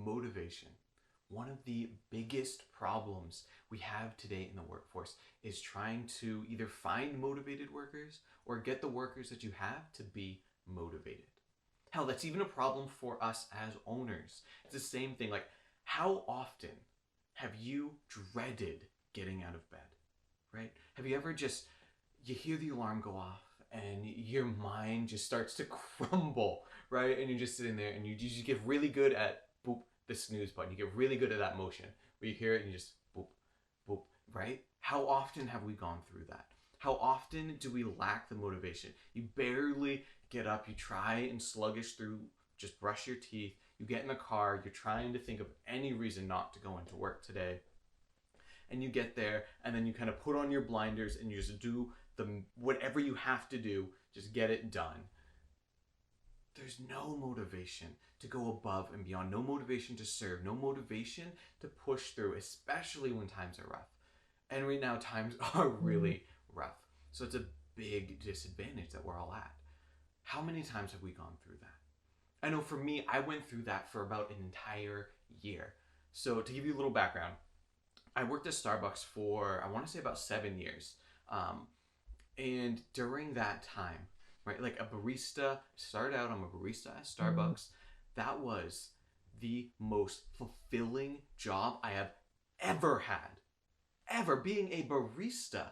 motivation. One of the biggest problems we have today in the workforce is trying to either find motivated workers or get the workers that you have to be motivated. Hell, that's even a problem for us as owners. It's the same thing. Like, how often have you dreaded getting out of bed, right? Have you ever just, you hear the alarm go off and your mind just starts to crumble, right? And you're just sitting there and you just get really good at boop, the snooze button. You get really good at that motion where you hear it and you just boop, boop, right? How often have we gone through that? How often do we lack the motivation? You barely get up, you try and sluggish through, just brush your teeth, you get in the car, you're trying to think of any reason not to go into work today. And you get there and then you kind of put on your blinders and you just do whatever you have to do, just get it done. There's no motivation to go above and beyond, no motivation to serve, no motivation to push through, especially when times are rough. And right now times are really rough. So it's a big disadvantage that we're all at. How many times have we gone through that? I know for me, I went through that for about an entire year. So to give you a little background, I worked at Starbucks for, I want to say about 7 years. And during that time, right, like a barista, started out, I'm a barista at Starbucks. That was the most fulfilling job I have ever had. Ever, being a barista,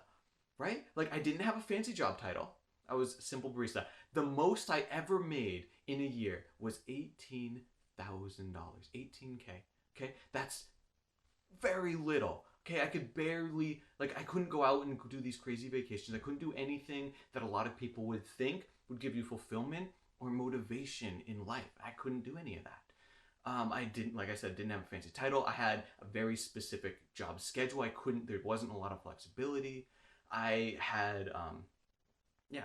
right? Like, I didn't have a fancy job title. I was a simple barista. The most I ever made in a year was $18,000, 18K, okay? That's very little, okay? I could barely, like, I couldn't go out and do these crazy vacations. I couldn't do anything that a lot of people would think would give you fulfillment or motivation in life. I couldn't do any of that. I didn't, like I said, didn't have a fancy title. I had a very specific job schedule. There wasn't a lot of flexibility. I had,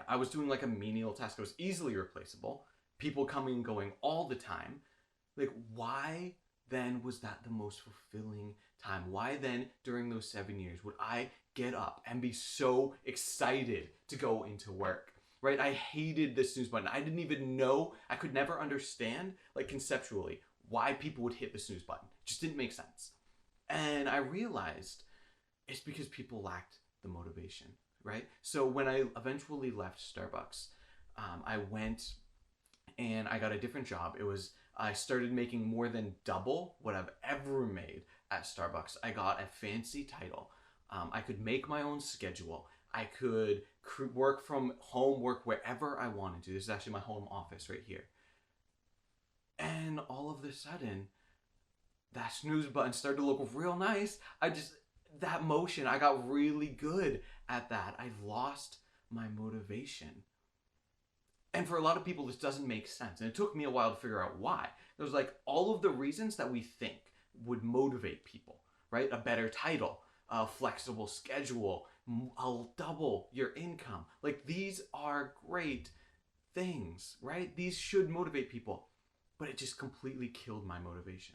I was doing like a menial task. I was easily replaceable. People coming and going all the time. Like, why then was that the most fulfilling time? Why then, during those 7 years, would I get up and be so excited to go into work? Right? I hated the snooze button. I didn't even know, I could never understand, like, conceptually, why people would hit the snooze button. It just didn't make sense. And I realized it's because people lacked the motivation, right? So when I eventually left Starbucks, I went and I got a different job. I started making more than double what I've ever made at Starbucks. I got a fancy title. I could make my own schedule. I could work from home, work wherever I wanted to. This is actually my home office right here. And all of a sudden, that snooze button started to look real nice. That motion, I got really good at that. I lost my motivation. And for a lot of people, this doesn't make sense. And it took me a while to figure out why. There's like all of the reasons that we think would motivate people, right? A better title, a flexible schedule, I'll double your income. Like, these are great things, right? These should motivate people. But it just completely killed my motivation.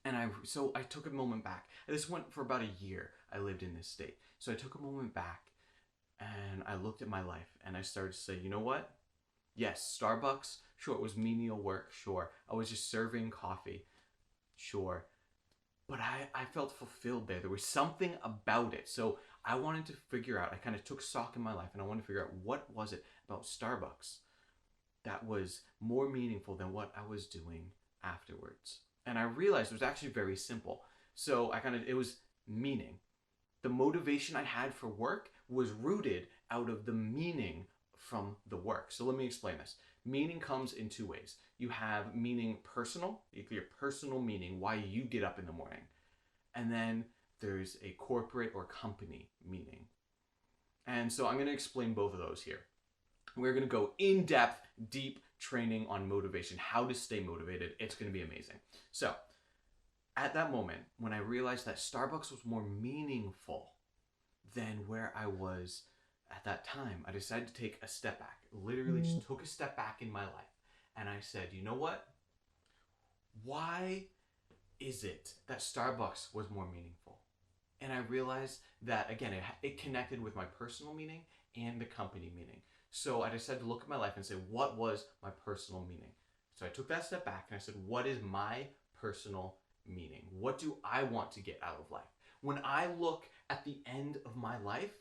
And so I took a moment back. This went for about a year. I lived in this state. So I took a moment back and I looked at my life and I started to say, you know what? Yes, Starbucks, sure, it was menial work, sure. I was just serving coffee, sure. But I felt fulfilled there. There was something about it. So I wanted to figure out, I kind of took stock in my life and I wanted to figure out what was it about Starbucks that was more meaningful than what I was doing afterwards. And I realized it was actually very simple. So it was meaning. The motivation I had for work was rooted out of the meaning from the work. So let me explain this. Meaning comes in two ways. You have meaning personal, your personal meaning, why you get up in the morning. And then there's a corporate or company meaning. And so I'm going to explain both of those here. We're going to go in-depth, deep training on motivation, how to stay motivated. It's going to be amazing. So at that moment, when I realized that Starbucks was more meaningful than where I was at that time, I decided to take a step back. Literally just took a step back in my life. And I said, you know what? Why is it that Starbucks was more meaningful? And I realized that, again, it connected with my personal meaning and the company meaning. So I decided to look at my life and say, what was my personal meaning? So I took that step back and I said, what is my personal meaning? What do I want to get out of life? When I look at the end of my life,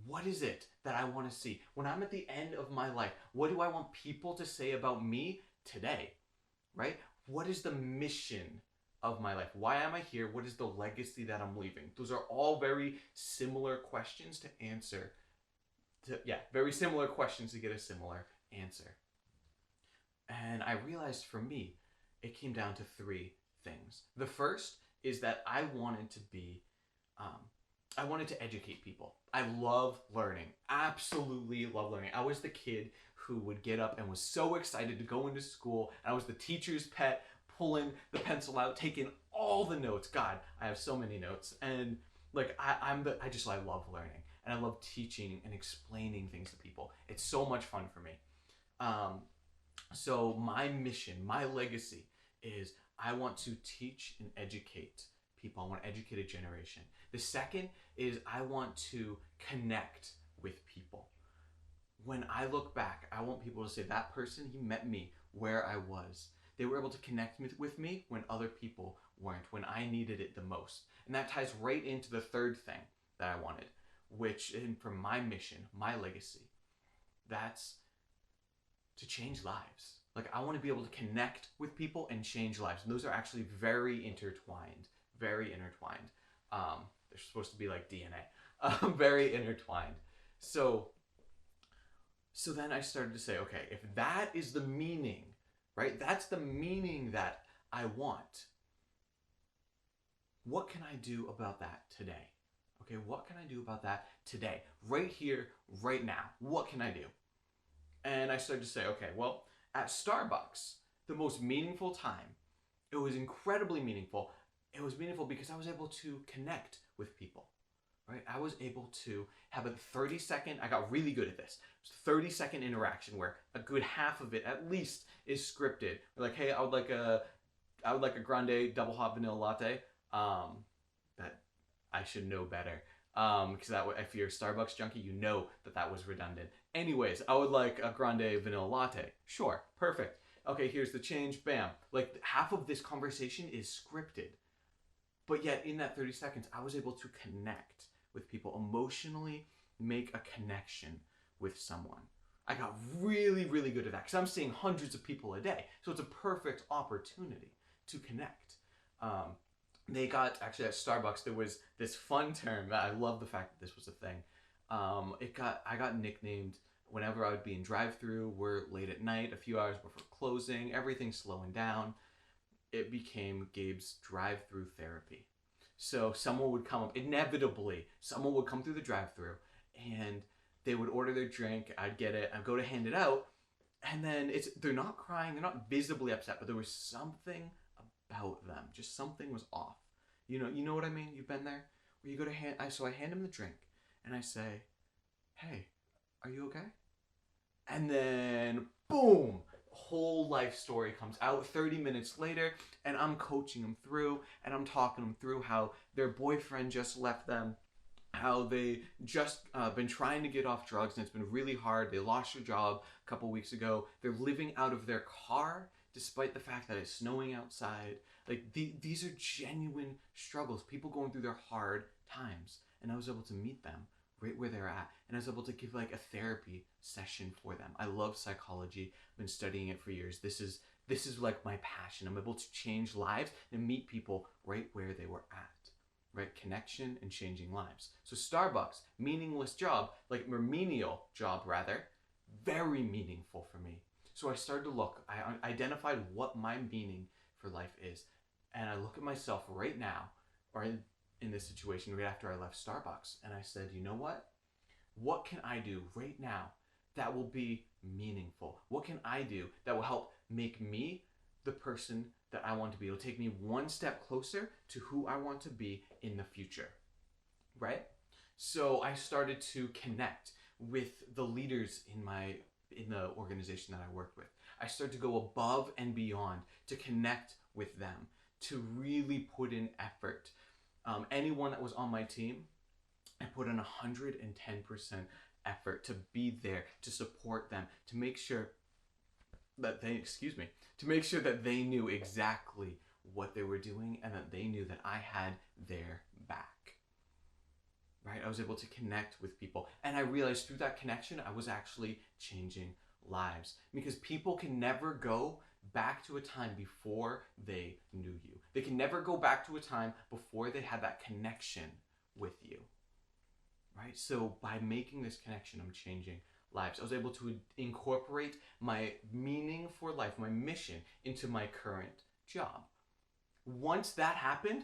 what is it that I want to see? When I'm at the end of my life, what do I want people to say about me today? Right? What is the mission of my life? Why am I here? What is the legacy that I'm leaving? Those are all very similar questions to answer. Very similar questions to get a similar answer. And I realized for me, it came down to three things. The first is that I wanted to educate people. I love learning. Absolutely love learning. I was the kid who would get up and was so excited to go into school. I was the teacher's pet, pulling the pencil out, taking all the notes. God, I have so many notes. And like I love learning. And I love teaching and explaining things to people. It's so much fun for me. So my mission, my legacy is I want to teach and educate people. I want to educate a generation. The second is I want to connect with people. When I look back, I want people to say that person, he met me where I was. They were able to connect with me when other people weren't, when I needed it the most. And that ties right into the third thing that I wanted, which, and for my mission, my legacy, that's to change lives. Like, I want to be able to connect with people and change lives. And those are actually very intertwined. Very intertwined. They're supposed to be like DNA. Very intertwined. So then I started to say, okay, if that is the meaning, right? That's the meaning that I want. What can I do about that today? Okay, what can I do about that today? Right here, right now. What can I do? And I started to say, okay, well, at Starbucks, the most meaningful time, it was incredibly meaningful. It was meaningful because I was able to connect with people, right? I was able to have a 30-second, I got really good at this. It was a 30-second interaction where a good half of it at least is scripted. Like, hey, I would like a grande double hot vanilla latte. That I should know better. Because if you're a Starbucks junkie, you know that was redundant. Anyways, I would like a grande vanilla latte. Sure, perfect. Okay, here's the change, bam. Like, half of this conversation is scripted. But yet, in that 30 seconds, I was able to connect with people, emotionally make a connection with someone. I got really, really good at that because I'm seeing hundreds of people a day. So it's a perfect opportunity to connect. Actually at Starbucks, there was this fun term that I love the fact that this was a thing. I got nicknamed whenever I would be in drive-thru, we're late at night, a few hours before closing, everything's slowing down. It became Gabe's drive-thru therapy. So someone would come up, inevitably, someone would come through the drive-thru and they would order their drink, I'd get it, I'd go to hand it out, and then they're not crying, they're not visibly upset, but there was something about them, just something was off. You know what I mean? You've been there? Where you go to so I hand him the drink and I say, hey, are you okay? And then, boom, whole life story comes out 30 minutes later, and I'm coaching them through, and I'm talking them through how their boyfriend just left them, how they just been trying to get off drugs, and it's been really hard. They lost their job a couple weeks ago. They're living out of their car despite the fact that it's snowing outside. Like, these are genuine struggles, people going through their hard times, and I was able to meet them right where they're at, and I was able to give like a therapy session for them. I love psychology. I've been studying it for years. This is like my passion. I'm able to change lives and meet people right where they were at, right? Connection and changing lives. So Starbucks, meaningless job, like menial job rather, very meaningful for me. So I started to look, I identified what my meaning for life is, and I look at myself right now, or in this situation right after I left Starbucks, and I said, you know what? What can I do right now that will be meaningful? What can I do that will help make me the person that I want to be? It'll take me one step closer to who I want to be in the future, right? So I started to connect with the leaders in the organization that I worked with. I started to go above and beyond to connect with them, to really put in effort. Anyone that was on my team, I put in 110% effort to be there, to support them, to make sure that they knew exactly what they were doing, and that they knew that I had their back. Right? I was able to connect with people. And I realized through that connection, I was actually changing lives. Because people can never go back to a time before they knew you. They can never go back to a time before they had that connection with you. Right? So by making this connection, I'm changing lives. I was able to incorporate my meaning for life, my mission, into my current job. Once that happened,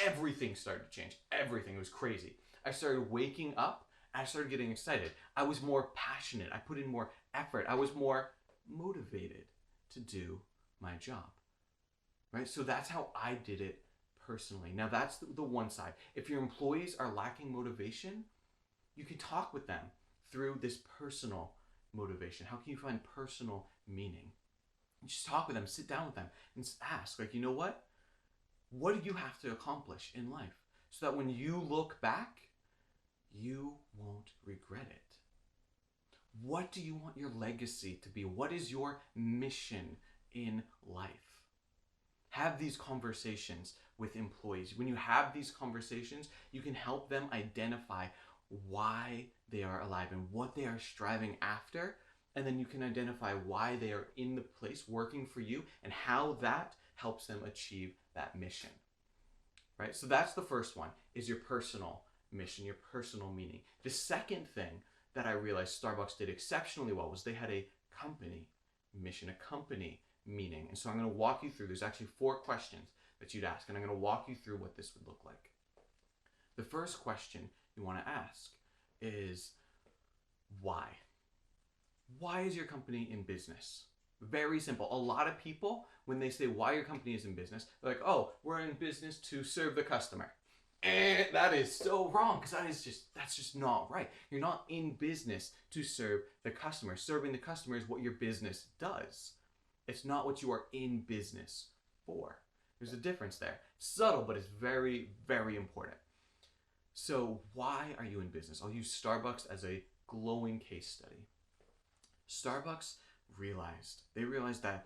everything started to change. Everything. It was crazy. I started waking up and I started getting excited. I was more passionate. I put in more effort. I was more motivated to do my job. Right? So that's how I did it personally. Now that's the one side. If your employees are lacking motivation, you can talk with them through this personal motivation. How can you find personal meaning? You just talk with them, sit down with them, and ask, like, you know what? What do you have to accomplish in life? So that when you look back, you won't regret it. What do you want your legacy to be? What is your mission in life? Have these conversations with employees. When you have these conversations, you can help them identify why they are alive and what they are striving after. And then you can identify why they are in the place working for you and how that helps them achieve that mission. Right? So that's the first one, is your personal mission, your personal meaning. The second thing that I realized Starbucks did exceptionally well was they had a company mission, a company meaning. And so I'm going to walk you through, there's actually 4 questions that you'd ask, and I'm going to walk you through what this would look like. The first question you want to ask is, why? Why is your company in business? Very simple. A lot of people, when they say why your company is in business, they're like, oh, we're in business to serve the customer. And that is so wrong, because that's just not right. You're not in business to serve the customer. Serving the customer is what your business does. It's not what you are in business for. There's a difference there. Subtle, but it's very, very important. So why are you in business? I'll use Starbucks as a glowing case study. Starbucks realized that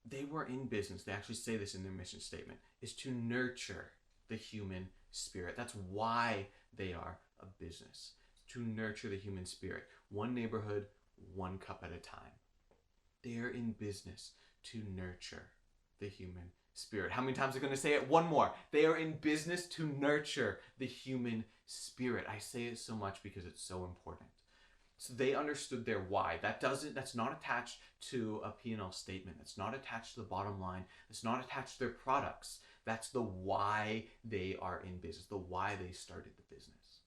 they were in business. They actually say this in their mission statement, is to nurture the human spirit. That's why they are a business, to nurture the human spirit. One neighborhood, one cup at a time. They are in business to nurture the human spirit. How many times are going to say it? One more. They are in business to nurture the human spirit. I say it so much because it's so important. So they understood their why. That's not attached to a P&L statement. That's not attached to the bottom line. It's not attached to their products. That's the why they are in business, the why they started the business.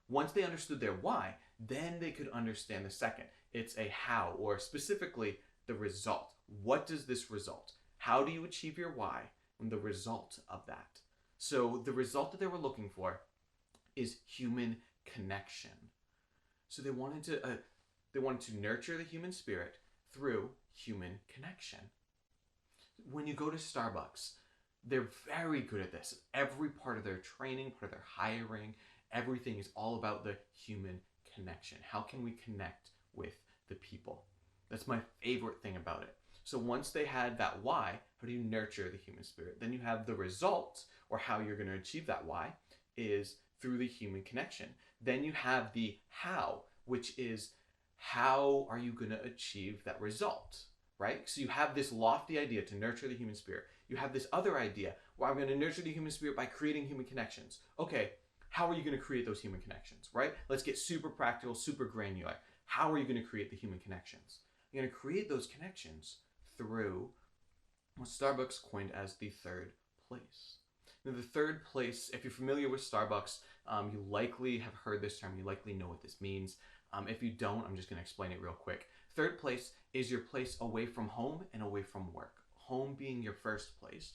Once they understood their why, then they could understand the second. It's a how, or specifically the result. What does this result? How do you achieve your why and the result of that? So the result that they were looking for is human connection. So they wanted to nurture the human spirit through human connection. When you go to Starbucks, they're very good at this. Every part of their training, part of their hiring, everything is all about the human connection. How can we connect with the people? That's my favorite thing about it. So once they had that why, how do you nurture the human spirit? Then you have the result, or how you're going to achieve that why, is through the human connection. Then you have the how, which is how are you going to achieve that result, right? So you have this lofty idea to nurture the human spirit. You have this other idea, well, I'm going to nurture the human spirit by creating human connections. Okay, how are you going to create those human connections, right? Let's get super practical, super granular. How are you going to create the human connections? You're going to create those connections through what Starbucks coined as the third place. Now, the third place, if you're familiar with Starbucks, you likely have heard this term. You likely know what this means. If you don't, I'm just going to explain it real quick. Third place is your place away from home and away from work. Home being your first place.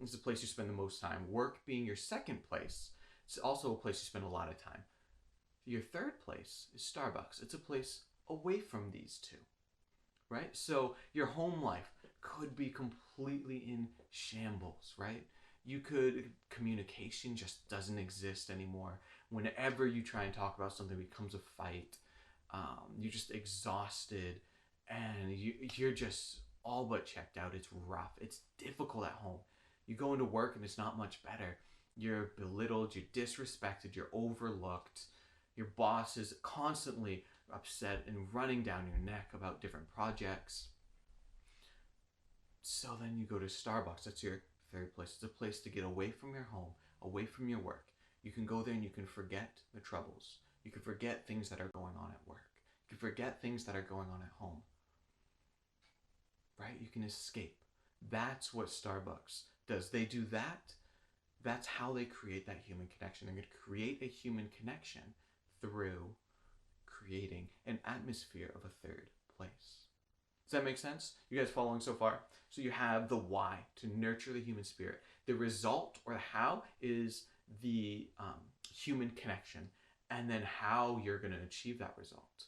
It's the place you spend the most time. Work being your second place. It's also a place you spend a lot of time. Your third place is Starbucks. It's a place away from these two, right? So your home life could be completely in shambles, right? Communication just doesn't exist anymore. Whenever you try and talk about something, it becomes a fight. You're just exhausted and you're just all but checked out. It's rough. It's difficult at home. You go into work and it's not much better. You're belittled, you're disrespected, you're overlooked. Your boss is constantly upset and running down your neck about different projects. So then you go to Starbucks. That's your third place. It's a place to get away from your home, away from your work. You can go there and you can forget the troubles. You can forget things that are going on at work. You can forget things that are going on at home. Right? You can escape. That's what Starbucks does. They do that. That's how they create that human connection. They're going to create a human connection through creating an atmosphere of a third place. Does that make sense? You guys following so far? So you have the why, to nurture the human spirit. The result, or the how, is the human connection. And then how you're going to achieve that result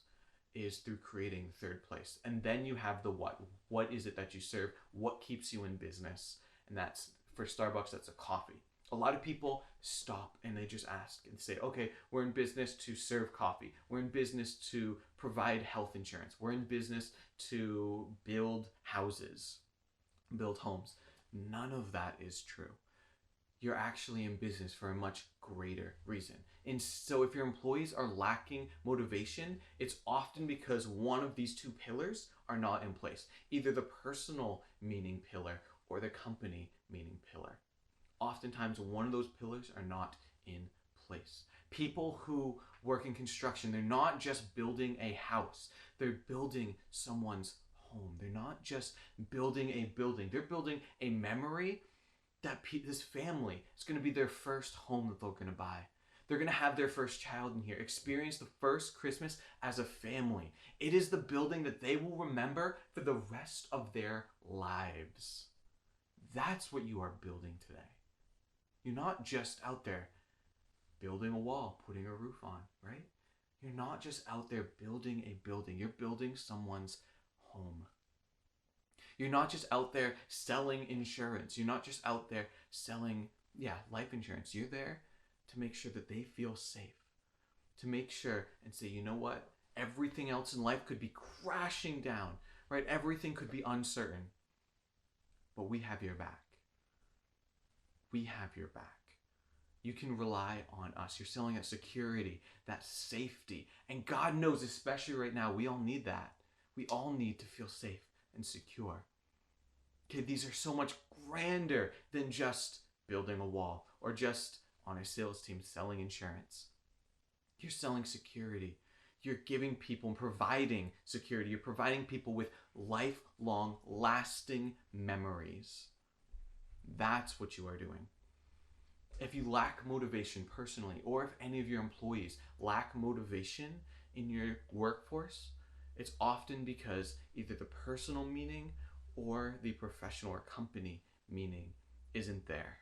is through creating the third place. And then you have the what. What is it that you serve? What keeps you in business? And that's, for Starbucks, that's a coffee. A lot of people stop and they just ask and say, okay, we're in business to serve coffee. We're in business to provide health insurance. We're in business to build houses, build homes. None of that is true. You're actually in business for a much greater reason. And so if your employees are lacking motivation, it's often because one of these two pillars are not in place. Either the personal meaning pillar or the company meaning pillar. Oftentimes one of those pillars are not in place. People who work in construction, they're not just building a house. They're building someone's home. They're not just building a building. They're building a memory that this family is going to be their first home that they're going to buy. They're going to have their first child in here, experience the first Christmas as a family. It is the building that they will remember for the rest of their lives. That's what you are building today. You're not just out there building a wall, putting a roof on, right? You're not just out there building a building. You're building someone's home. You're not just out there selling insurance. You're not just out there selling, life insurance. You're there to make sure that they feel safe. To make sure and say, you know what? Everything else in life could be crashing down, right? Everything could be uncertain. But we have your back. We have your back. You can rely on us. You're selling that security, that safety. And God knows, especially right now, we all need that. We all need to feel safe and secure. Okay, these are so much grander than just building a wall or just on a sales team selling insurance. You're selling security. You're giving people and providing security. You're providing people with lifelong, lasting memories. That's what you are doing. If you lack motivation personally, or if any of your employees lack motivation in your workforce, it's often because either the personal meaning or the professional or company meaning isn't there.